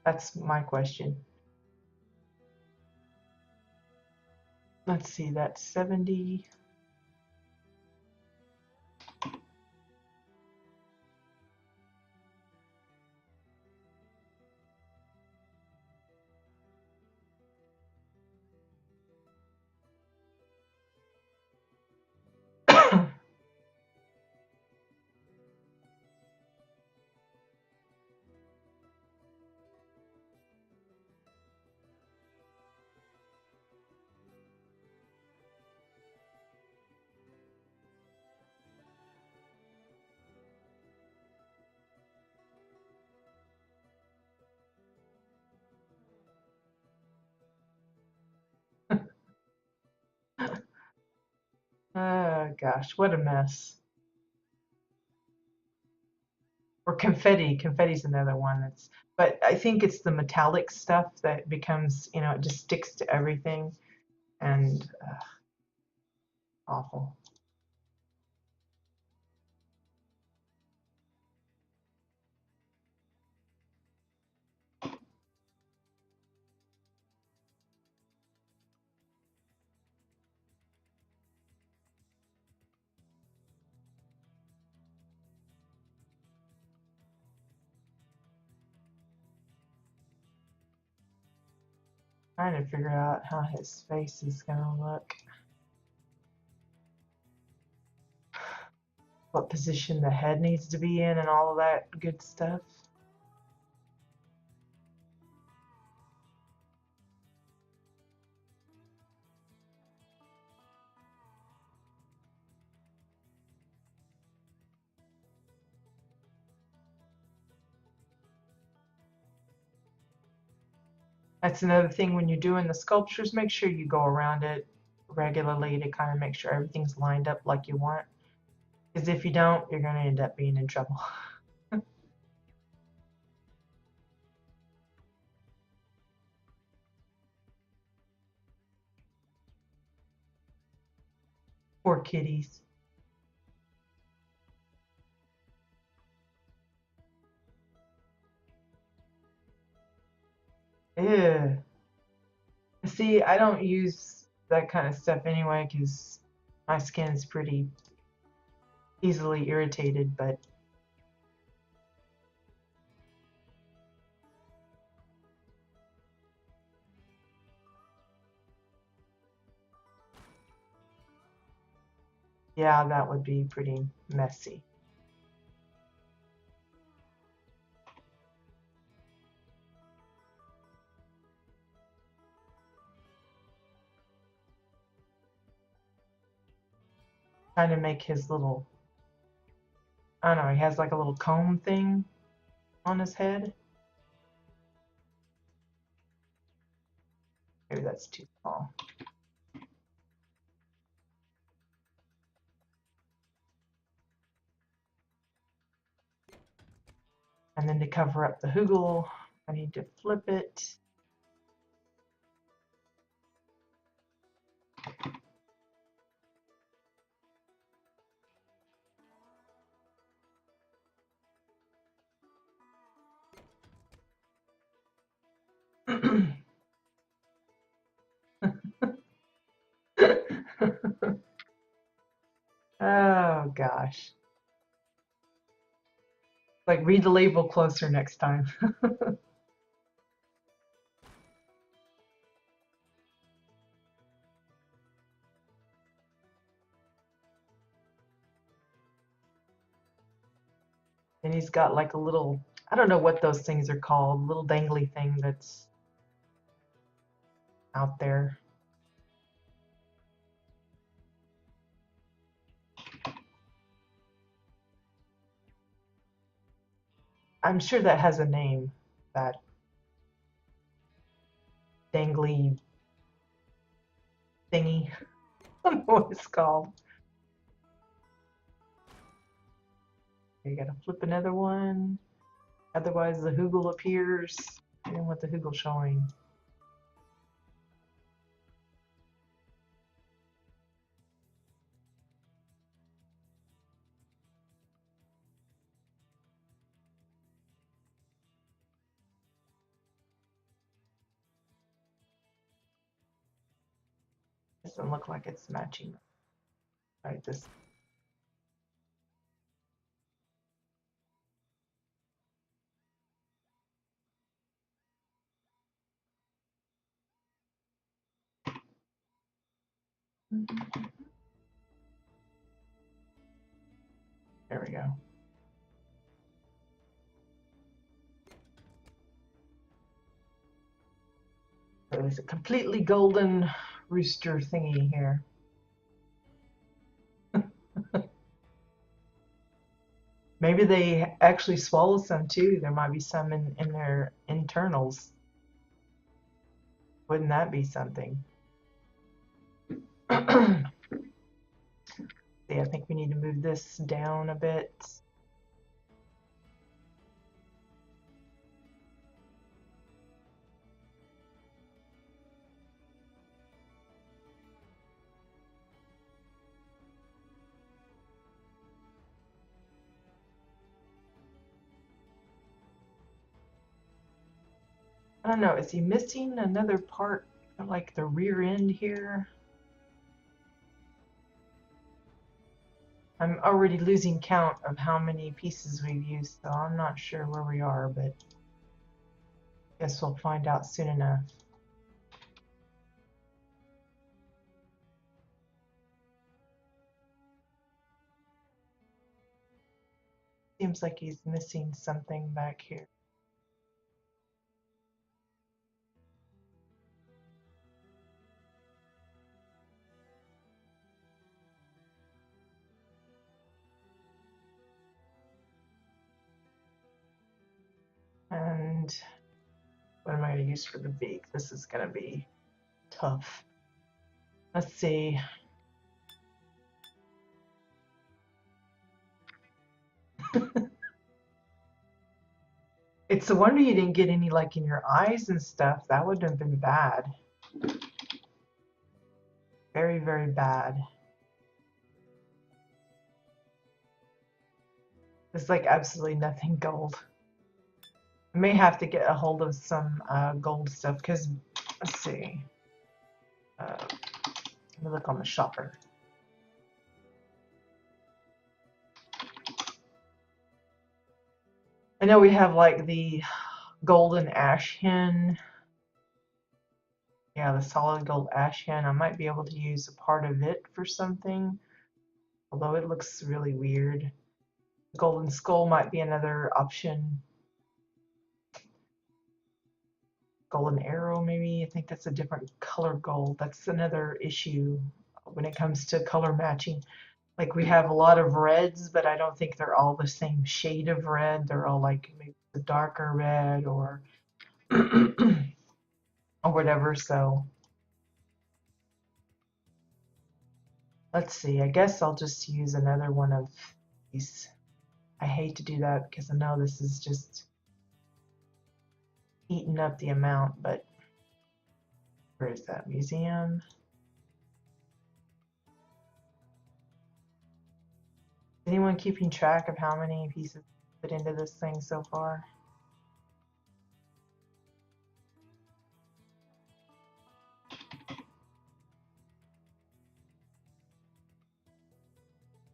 That's my question. Let's see, that's 70. Oh gosh, what a mess. Or confetti. Confetti's another one that's, but I think it's the metallic stuff that becomes, it just sticks to everything and awful. Trying to figure out how his face is gonna look, what position the head needs to be in, and all of that good stuff. That's another thing when you're doing the sculptures, make sure you go around it regularly to kind of make sure everything's lined up like you want. Because if you don't, you're going to end up being in trouble. Poor kitties. Ew. See, I don't use that kind of stuff anyway because my skin's pretty easily irritated, but yeah, that would be pretty messy. Trying to make his little, I don't know, he has like a little comb thing on his head. Maybe that's too small. And then to cover up the hoogle, I need to flip it. Oh gosh. Like read the label closer next time. And he's got like a little, I don't know what those things are called, little dangly thing that's out there. I'm sure that has a name, that dangly thingy. I don't know what it's called. You gotta flip another one. Otherwise the hoogle appears. I don't want the hoogle showing. Doesn't look like it's matching. Right, this. There we go. So there's a completely golden rooster thingy here. Maybe they actually swallow some too. There might be some in their internals. Wouldn't that be something? See, I think we need to move this down a bit. I don't know, is he missing another part, like the rear end here? I'm already losing count of how many pieces we've used, so I'm not sure where we are, but guess we'll find out soon enough. Seems like he's missing something back here. And what am I going to use for the beak? This is going to be tough. Let's see. It's a wonder you didn't get any like in your eyes and stuff. That would have been bad. Very, very bad. There's like absolutely nothing gold. I may have to get a hold of some gold stuff because, let's see. Let me look on the shopper. I know we have like the golden ash hen. Yeah, the solid gold ash hen. I might be able to use a part of it for something, although it looks really weird. Golden skull might be another option. Golden arrow, maybe. I think that's a different color gold. That's another issue when it comes to color matching. Like we have a lot of reds, but I don't think they're all the same shade of red. They're all like maybe a darker red or or whatever. So let's see. I guess I'll just use another one of these. I hate to do that because I know this is just eating up the amount, but where is that museum? Anyone keeping track of how many pieces put into this thing so far?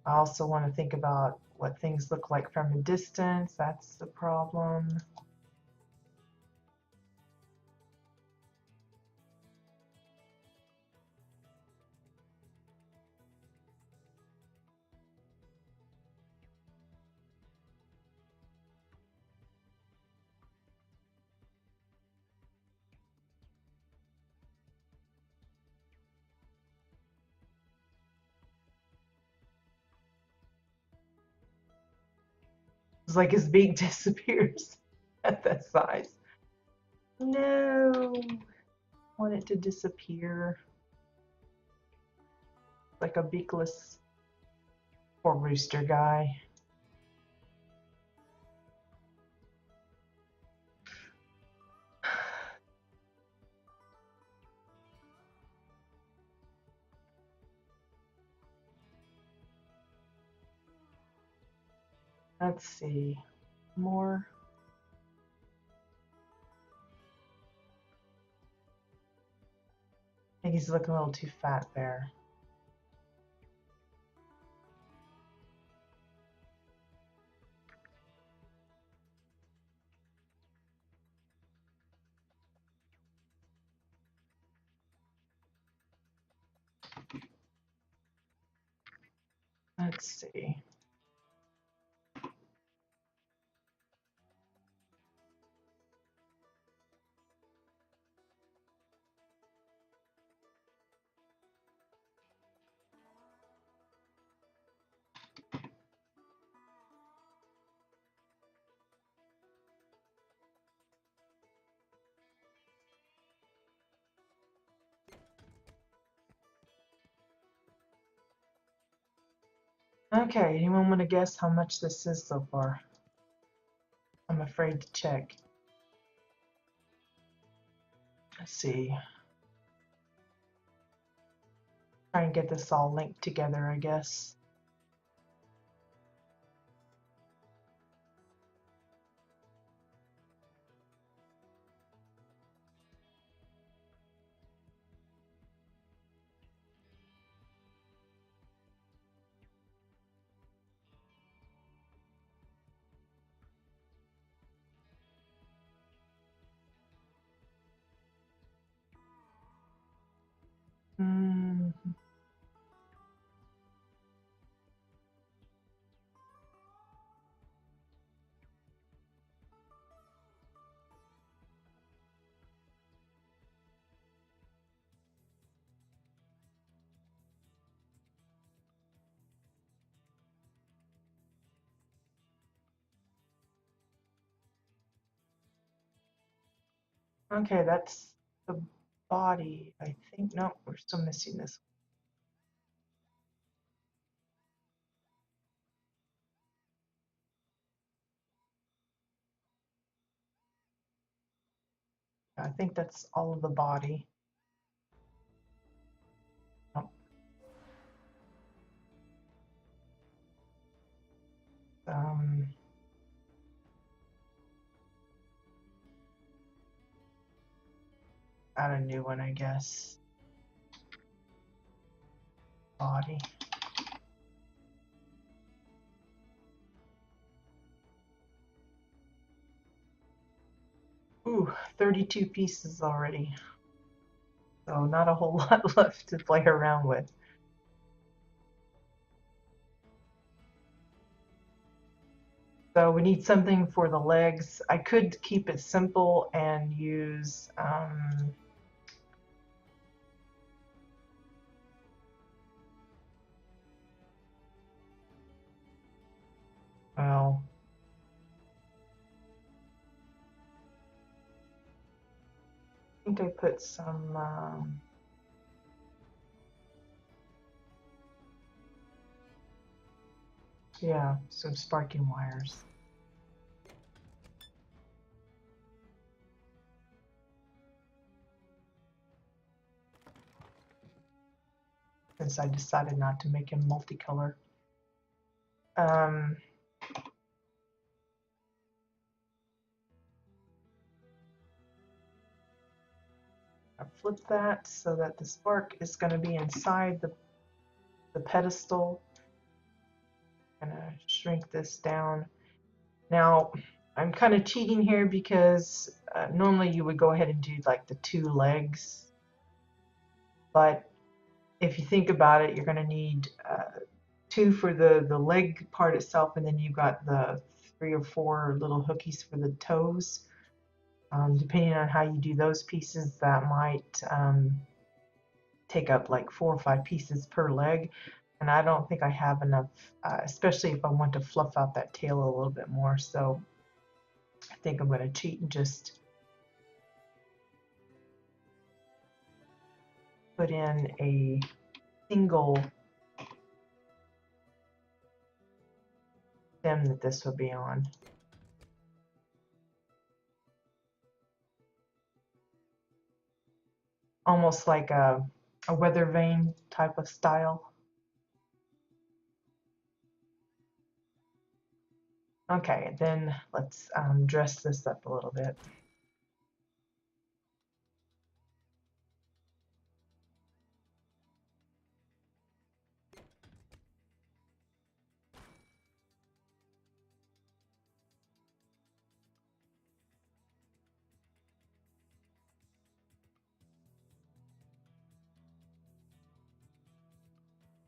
I also want to think about what things look like from a distance. That's the problem. It's like his beak disappears at that size. No, I want it to disappear. Like a beakless poor rooster guy. Let's see. More. I think he's looking a little too fat there. Let's see. Okay, anyone want to guess how much this is so far? I'm afraid to check. Let's see. Try and get this all linked together, I guess. Okay, that's the body, I think. No, we're still missing this. I think that's all of the body. Oh. Add a new one, I guess. Body. Ooh, 32 pieces already. So not a whole lot left to play around with. So we need something for the legs. I could keep it simple and use well, I think I put some yeah, some sparking wires. Since I decided not to make him multicolor. I flip that so that the spark is going to be inside the pedestal. I'm going to shrink this down. Now, I'm kind of cheating here because normally you would go ahead and do like the 2 legs. But if you think about it, you're going to need 2 for the leg part itself, and then you've got the 3 or 4 little hookies for the toes. Depending on how you do those pieces, that might take up like 4 or 5 pieces per leg. And I don't think I have enough, especially if I want to fluff out that tail a little bit more. So I think I'm going to cheat and just put in a single stem that this will be on. Almost like a weather vane type of style. Okay, then let's dress this up a little bit.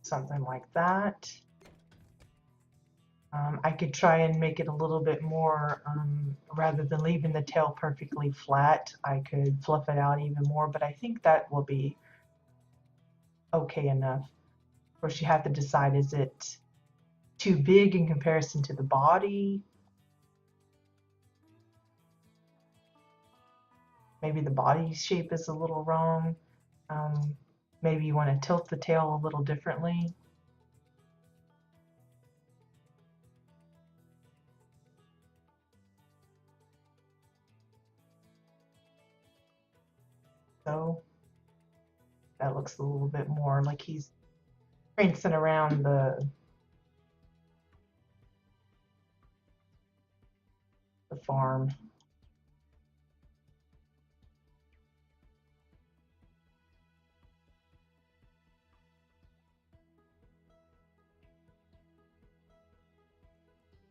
Something like that. I could try and make it a little bit more, rather than leaving the tail perfectly flat, I could fluff it out even more, but I think that will be okay enough. Of course, you have to decide, is it too big in comparison to the body? Maybe the body shape is a little wrong. Maybe you want to tilt the tail a little differently. So that looks a little bit more like he's prancing around the farm.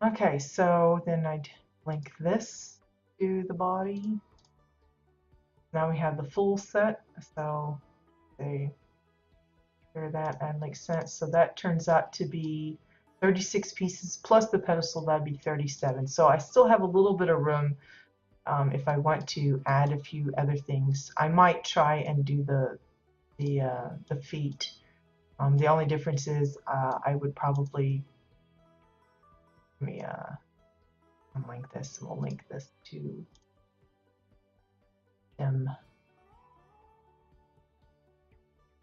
Okay, so then I'd link this to the body. Now we have the full set, so they hear that makes sense. So that turns out to be 36 pieces plus the pedestal, that'd be 37. So I still have a little bit of room if I want to add a few other things. I might try and do the feet. The only difference is I would probably, let me unlink this, and we'll link this to them.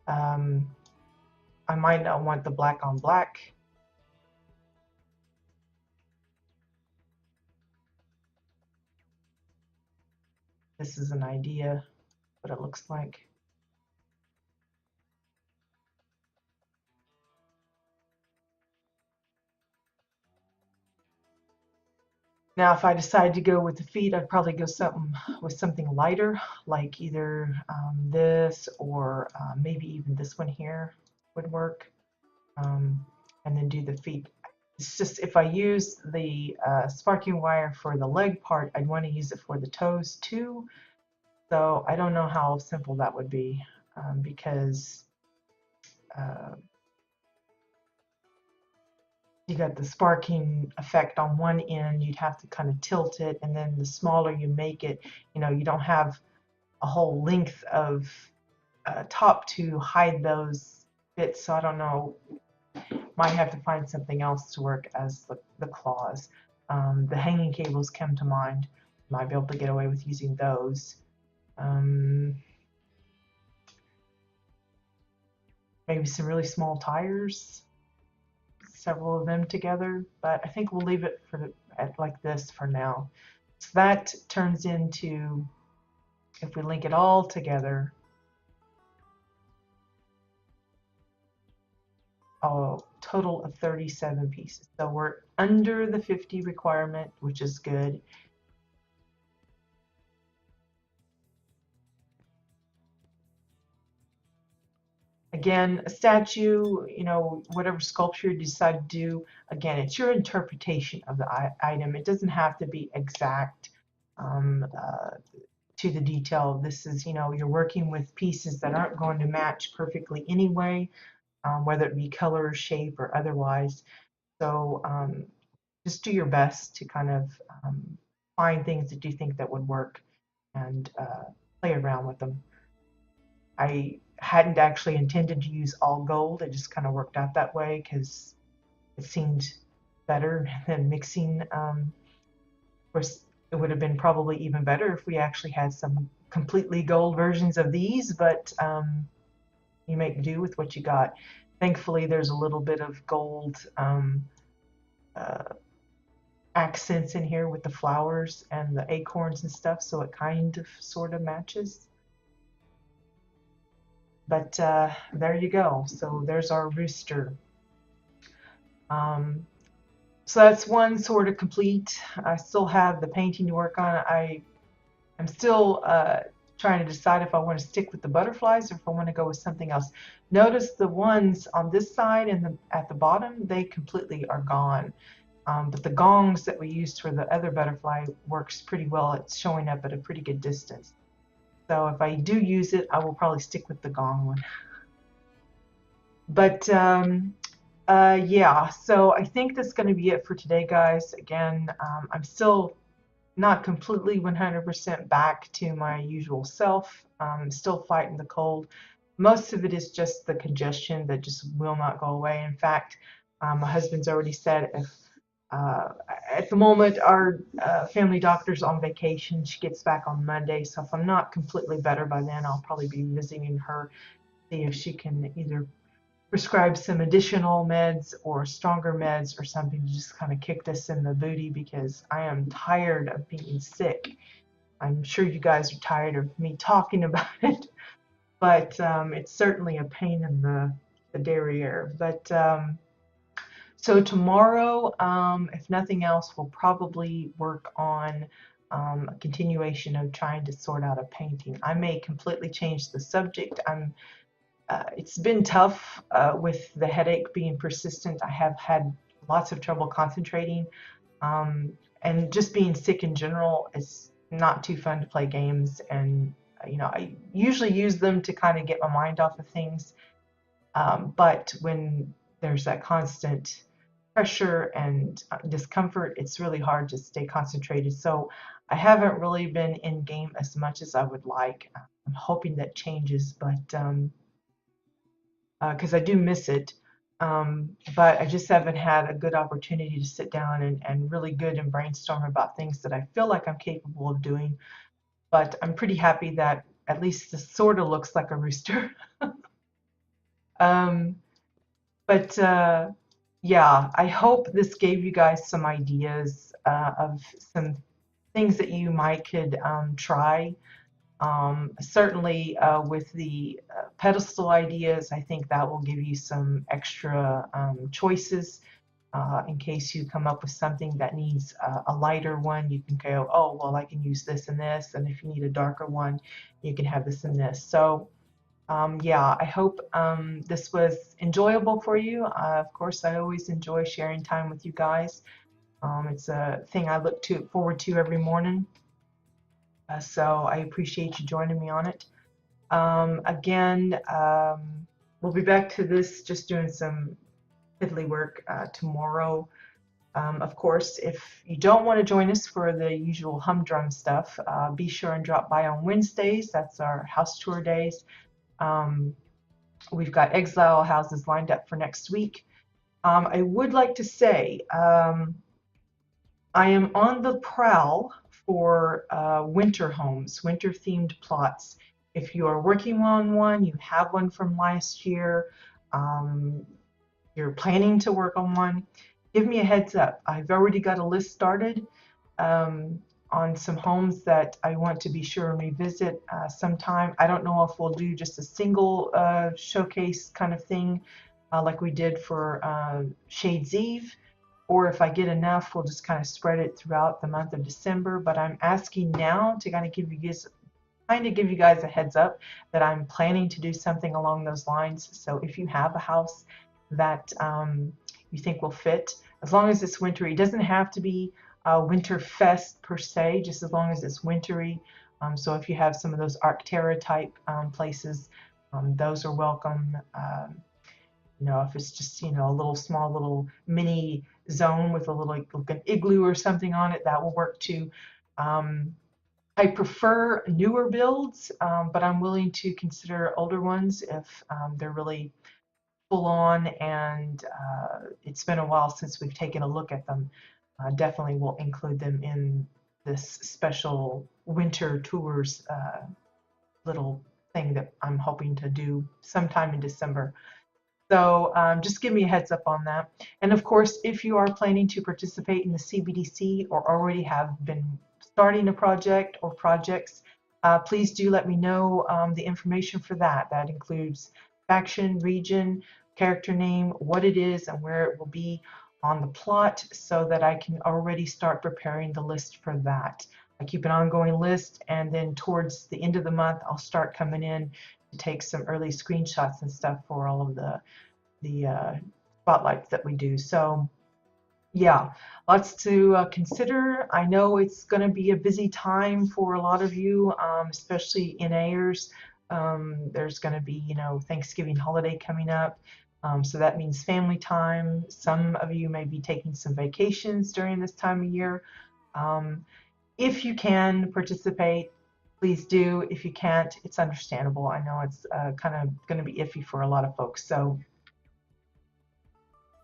I might not want the black on black. This is an idea what it looks like. Now, if I decide to go with the feet, I'd probably go with something lighter, like either this or maybe even this one here would work, and then do the feet. It's just if I use the sparking wire for the leg part, I'd want to use it for the toes too. So I don't know how simple that would be, because you got the sparking effect on one end, you'd have to kind of tilt it, and then the smaller you make it, you don't have a whole length of top to hide those bits. So I don't know, might have to find something else to work as the claws. The hanging cables come to mind. Might be able to get away with using those. Maybe some really small tires, several of them together, but I think we'll leave it at like this for now. So that turns into, if we link it all together, a total of 37 pieces. So we're under the 50 requirement, which is good. Again, a statue, whatever sculpture you decide to do, again, it's your interpretation of the item. It doesn't have to be exact to the detail. This is, you're working with pieces that aren't going to match perfectly anyway, whether it be color, shape, or otherwise. So just do your best to kind of find things that you think that would work and play around with them. I hadn't actually intended to use all gold. It just kind of worked out that way because it seemed better than mixing. Of course, it would have been probably even better if we actually had some completely gold versions of these, but you make do with what you got. Thankfully, there's a little bit of gold uh, accents in here with the flowers and the acorns and stuff, so it kind of sort of matches. But there you go. So there's our rooster. Um, so that's one sort of complete. I still have the painting to work on. I'm still trying to decide if I want to stick with the butterflies or if I want to go with something else. Notice the ones on this side and at the bottom, they completely are gone. But the gongs that we used for the other butterfly works pretty well. It's showing up at a pretty good distance. So if I do use it, I will probably stick with the gong one. But yeah, so I think that's going to be it for today, guys. Again, I'm still not completely 100% back to my usual self. Still fighting the cold. Most of it is just the congestion that just will not go away. In fact, my husband's already said if at the moment our family doctor's on vacation, she gets back on Monday. So if I'm not completely better by then, I'll probably be visiting her, see if she can either prescribe some additional meds or stronger meds or something to just kind of kick this in the booty because I am tired of being sick. I'm sure you guys are tired of me talking about it, but it's certainly a pain in the derriere. But so tomorrow, if nothing else, we'll probably work on a continuation of trying to sort out a painting. I may completely change the subject. It's been tough with the headache being persistent. I have had lots of trouble concentrating, and just being sick in general. It's not too fun to play games, and I usually use them to kind of get my mind off of things. But when there's that constant pressure and discomfort, it's really hard to stay concentrated. So I haven't really been in game as much as I would like. I'm hoping that changes, but because I do miss it. But I just haven't had a good opportunity to sit down and really good and brainstorm about things that I feel like I'm capable of doing. But I'm pretty happy that at least this sort of looks like a rooster. um, but yeah, I hope this gave you guys some ideas of some things that you might could try. Certainly with the pedestal ideas, I think that will give you some extra choices in case you come up with something that needs a lighter one. You can go, oh, well, I can use this and this. And if you need a darker one, you can have this and this. So yeah, I hope this was enjoyable for you. Of course, I always enjoy sharing time with you guys. It's a thing I look forward to every morning. So I appreciate you joining me on it. Again, we'll be back to this, just doing some fiddly work tomorrow. Of course, if you don't want to join us for the usual humdrum stuff, be sure and drop by on Wednesdays. That's our house tour days. We've got exile houses lined up for next week. I would like to say I am on the prowl for winter homes, winter themed plots. If you are working on one, you have one from last year, you're planning to work on one, give me a heads up. I've already got a list started on some homes that I want to be sure and revisit sometime. I don't know if we'll do just a single showcase kind of thing like we did for Shades Eve, or if I get enough, we'll just kind of spread it throughout the month of December. But I'm asking now to kind of give you guys a heads up that I'm planning to do something along those lines. So if you have a house that you think will fit, as long as it's wintry, it doesn't have to be a winter fest per se, just as long as it's wintry. So if you have some of those Arcterra type places, those are welcome. If it's just, a little small little mini zone with a little like an igloo or something on it, that will work too. I I prefer newer builds, but I'm willing to consider older ones if they're really full on and it's been a while since we've taken a look at them. Definitely will include them in this special winter tours little thing that I'm hoping to do sometime in December. So just give me a heads up on that. And of course, if you are planning to participate in the CBDC or already have been starting a project or projects, please do let me know the information for that. That includes faction, region, character name, what it is, and where it will be on the plot so that I can already start preparing the list for that. I keep an ongoing list, and then towards the end of the month, I'll start coming in to take some early screenshots and stuff for all of the spotlights that we do. So yeah, lots to consider. I know it's going to be a busy time for a lot of you, especially NAers. There's going to be, Thanksgiving holiday coming up. So that means family time. Some of you may be taking some vacations during this time of year. If you can participate, please do. If you can't, it's understandable. I know it's kind of going to be iffy for a lot of folks. So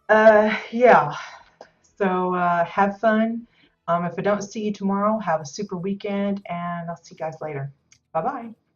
yeah, so have fun. If I don't see you tomorrow, have a super weekend, and I'll see you guys later. Bye bye.